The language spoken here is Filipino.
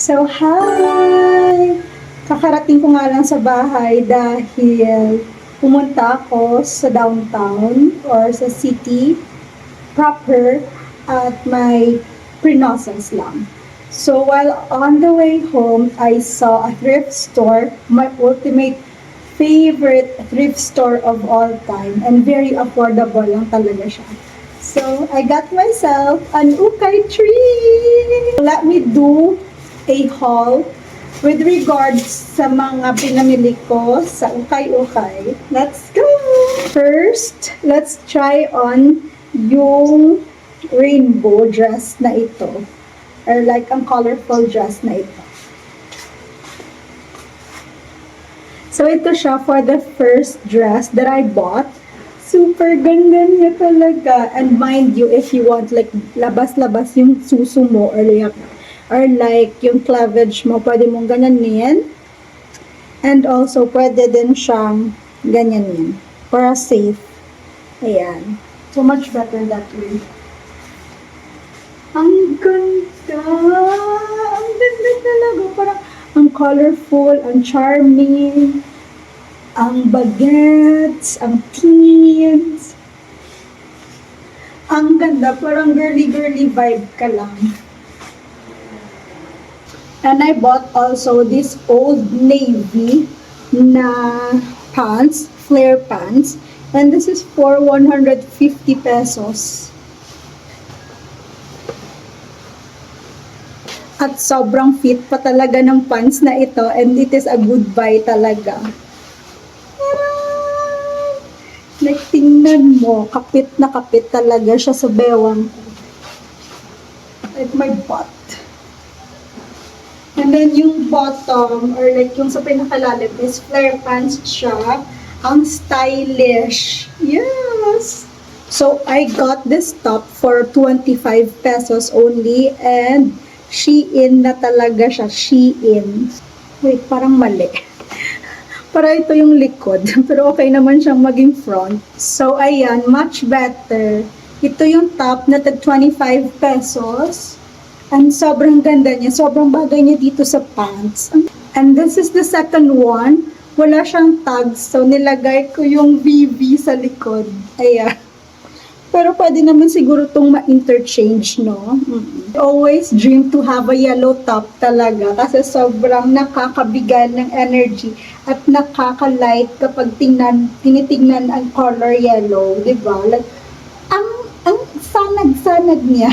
So, hi! Kakarating ko nga lang sa bahay dahil pumunta ako sa downtown or sa city proper at may pre-nocens lang. So, while on the way home, I saw a thrift store, my ultimate favorite thrift store of all time, and very affordable lang talaga siya. So, I got myself an ukay tree! Let me do a haul with regards sa mga pinamili ko sa ukay-ukay. Let's go! First, let's try on yung rainbow dress na ito. Or like ang colorful dress na ito. So, ito siya for the first dress that I bought. Super ganda niya talaga. And mind you, if you want like labas-labas yung suso mo or like yung cleavage mo, pwede mong ganyanin. And also, pwede din siyang ganyanin. Para safe. Ayan. So much better that way. Ang ganda! Ang ganda talaga. Parang ang colorful, ang charming, ang bagets, ang teens. Ang ganda. Parang girly-girly vibe ka lang. And I bought also this Old Navy na pants, flare pants. And this is for 150 pesos. At sobrang fit pa talaga ng pants na ito. And it is a good buy talaga. Like, tingnan mo, kapit na kapit talaga siya sa bewang ko. Like my butt. And then yung bottom, or like yung sa pinakalalim is flare pants siya. Ang stylish. Yes! So, I got this top for 25 pesos only. And Shein na talaga siya. Shein. Wait, parang mali. Para ito yung likod. Pero okay naman siyang maging front. So, ayan, much better. Ito yung top na tag 25 pesos. And sobrang ganda niya. Sobrang bagay niya dito sa pants. And this is the second one. Wala siyang tags. So, nilagay ko yung VV sa likod. Ayan. Pero pwede naman siguro itong ma-interchange, no? I always dream to have a yellow top talaga. Kasi sobrang nakakabigay ng energy. At nakaka-light kapag tinitingnan ang color yellow. Diba? Like, ang sanag-sanag niya.